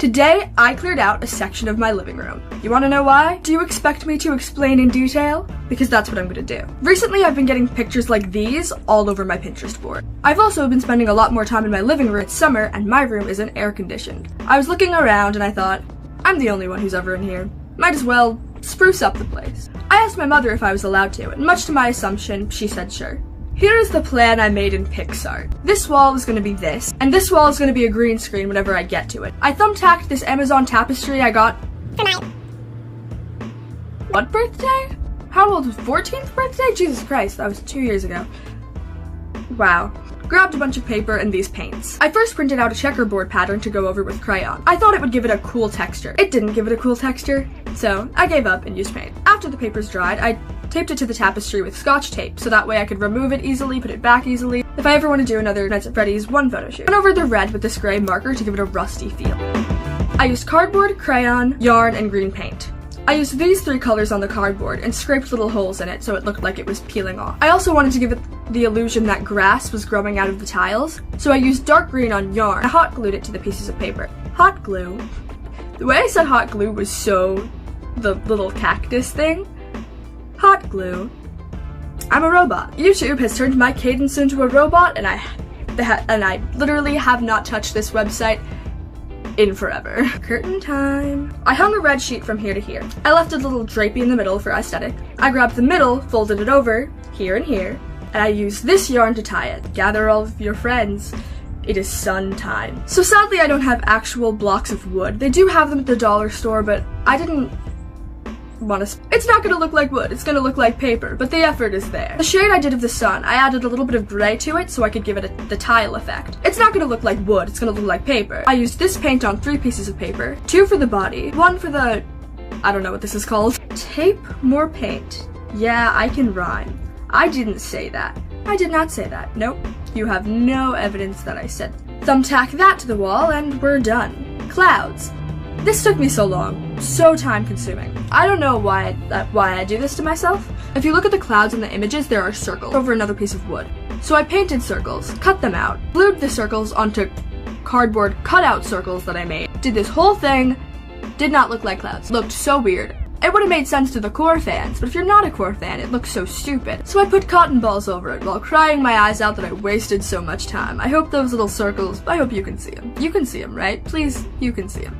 Today, I cleared out a section of my living room. You wanna know why? Do you expect me to explain in detail? Because that's what I'm gonna do. Recently, I've been getting pictures like these all over my Pinterest board. I've also been spending a lot more time in my living room. It's summer, and my room isn't air conditioned. I was looking around and I thought, I'm the only one who's ever in here. Might as well spruce up the place. I asked my mother if I was allowed to, and much to my assumption, she said sure. Here is the plan I made in PixArt. This wall is going to be this, and this wall is going to be a green screen whenever I get to it. I thumbtacked this Amazon tapestry I got for my... What birthday? How old was 14th birthday? Jesus Christ, that was 2 years ago. Wow. Grabbed a bunch of paper and these paints. I first printed out a checkerboard pattern to go over with crayon. I thought it would give it a cool texture. It didn't give it a cool texture, so I gave up and used paint. After the papers dried, I taped it to the tapestry with Scotch tape, so that way I could remove it easily, put it back easily, if I ever want to do another Nights at Freddy's 1 photo shoot. Went over the red with this gray marker to give it a rusty feel. I used cardboard, crayon, yarn, and green paint. I used these 3 colors on the cardboard and scraped little holes in it so it looked like it was peeling off. I also wanted to give it the illusion that grass was growing out of the tiles, so I used dark green on yarn. I hot glued it to the pieces of paper. Hot glue? The way I said hot glue was so the little cactus thing. Hot glue. I'm a robot. YouTube has turned my cadence into a robot, and I literally have not touched this website in forever. Curtain time. I hung a red sheet from here to here. I left a little drapey in the middle for aesthetic. I grabbed the middle, folded it over, here and here, and I used this yarn to tie it. Gather all of your friends. It is sun time. So sadly I don't have actual blocks of wood. They do have them at the dollar store, but I didn't want to. It's not gonna look like wood, it's gonna look like paper, but the effort is there. The shade I did of the sun, I added a little bit of gray to it so I could give it the tile effect. It's not gonna look like wood, it's gonna look like paper. I used this paint on 3 pieces of paper, 2 for the body, 1 for the, I don't know what this is called. Tape more paint. Yeah, I can rhyme. I didn't say that. I did not say that. Nope. You have no evidence that I said. Thumbtack that to the wall and we're done. Clouds. This took me so long, so time consuming. I don't know why I do this to myself. If you look at the clouds in the images, there are circles over another piece of wood. So I painted circles, cut them out, glued the circles onto cardboard cutout circles that I made. Did this whole thing, did not look like clouds. Looked so weird. It would have made sense to the core fans, but if you're not a core fan, it looks so stupid. So I put cotton balls over it while crying my eyes out that I wasted so much time. I hope those little circles, I hope you can see them. You can see them, right? Please, you can see them.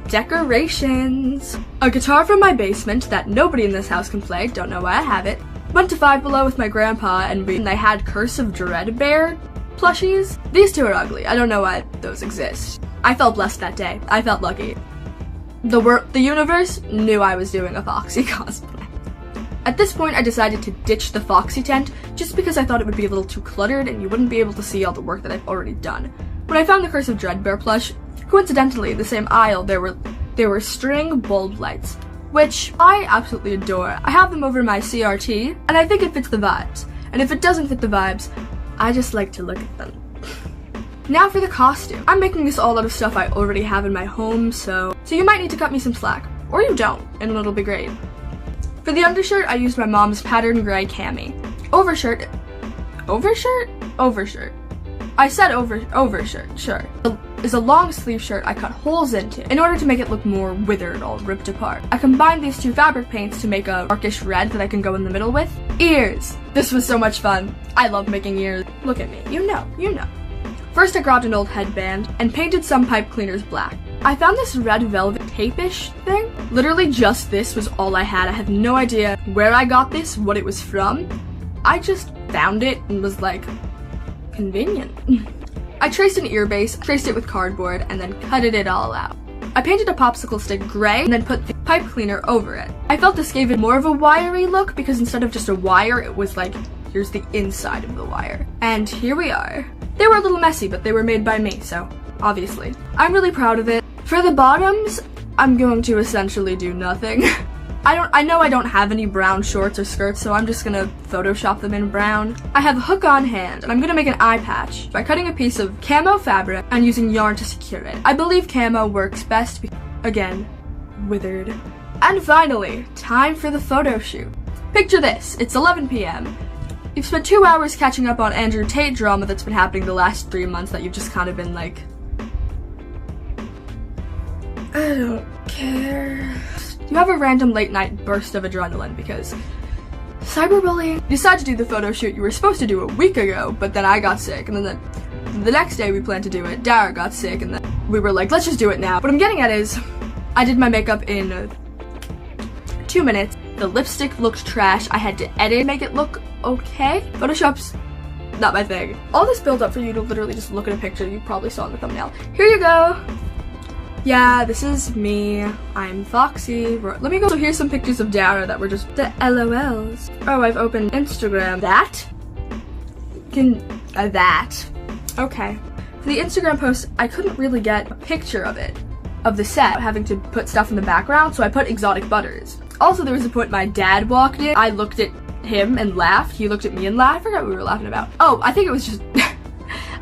Decorations. A guitar from my basement that nobody in this house can play, don't know why I have it. Went to Five Below with my grandpa and they had Curse of Dread Bear plushies. These 2 are ugly, I don't know why those exist. I felt blessed that day, I felt lucky. The universe knew I was doing a Foxy cosplay. At this point I decided to ditch the Foxy tent just because I thought it would be a little too cluttered and you wouldn't be able to see all the work that I've already done. When I found the Curse of Dread Bear plush, coincidentally, in the same aisle, there were string bulb lights, which I absolutely adore. I have them over my CRT, and I think it fits the vibes. And if it doesn't fit the vibes, I just like to look at them. Now for the costume. I'm making this all out of stuff I already have in my home, so you might need to cut me some slack. Or you don't, and it'll be great. For the undershirt, I used my mom's pattern gray cami. Overshirt? Overshirt. I said overshirt, sure. Is a long sleeve shirt I cut holes into in order to make it look more withered, all ripped apart. I combined these 2 fabric paints to make a darkish red that I can go in the middle with. Ears! This was so much fun. I love making ears. Look at me, you know. First I grabbed an old headband and painted some pipe cleaners black. I found this red velvet tape-ish thing. Literally just this was all I had. I have no idea where I got this, what it was from. I just found it and was like, convenient. I traced an ear base, traced it with cardboard, and then cutted it all out. I painted a popsicle stick gray and then put the pipe cleaner over it. I felt this gave it more of a wiry look because instead of just a wire, it was like, here's the inside of the wire. And here we are. They were a little messy, but they were made by me, so obviously. I'm really proud of it. For the bottoms, I'm going to essentially do nothing. I know I don't have any brown shorts or skirts, so I'm just gonna Photoshop them in brown. I have a hook on hand, and I'm gonna make an eye patch by cutting a piece of camo fabric and using yarn to secure it. I believe camo works best because, again, withered. And finally, time for the photo shoot. Picture this, it's 11 p.m. You've spent 2 hours catching up on Andrew Tate drama that's been happening the last 3 months that you've just kind of been like, I don't care. You have a random late night burst of adrenaline because cyberbullying. You decided to do the photo shoot you were supposed to do a week ago, but then I got sick, and then the next day we planned to do it, Dara got sick, and then we were like, let's just do it now. What I'm getting at is, I did my makeup in 2 minutes. The lipstick looked trash. I had to edit, make it look okay. Photoshop's not my thing. All this build up for you to literally just look at a picture you probably saw in the thumbnail. Here you go. Yeah, this is me. I'm Foxy. Let me go. So here's some pictures of Dara that were just the LOLs. Oh, I've opened Instagram. That? That. Okay. For the Instagram post, I couldn't really get a picture of it, of the set, having to put stuff in the background, so I put exotic butters. Also, there was a point my dad walked in. I looked at him and laughed. He looked at me and laughed. I forgot what we were laughing about. Oh, I think it was just...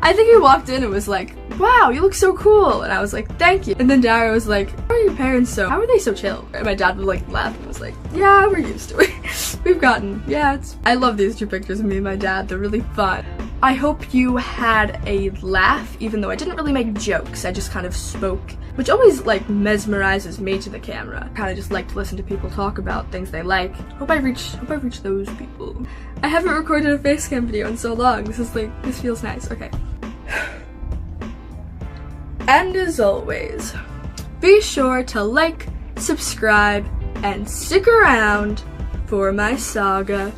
I think he walked in and was like, wow, you look so cool. And I was like, thank you. And then Dara was like, how are your parents how are they so chill? And my dad would like laugh and was like, yeah, we're used to it. We've gotten, yeah, I love these two pictures of me and my dad. They're really fun. I hope you had a laugh, even though I didn't really make jokes. I just kind of spoke, which always like mesmerizes me to the camera. Kind of just like to listen to people talk about things they like. Hope I reach those people. I haven't recorded a face cam video in so long. This feels nice. Okay. And as always, be sure to like, subscribe, and stick around for my saga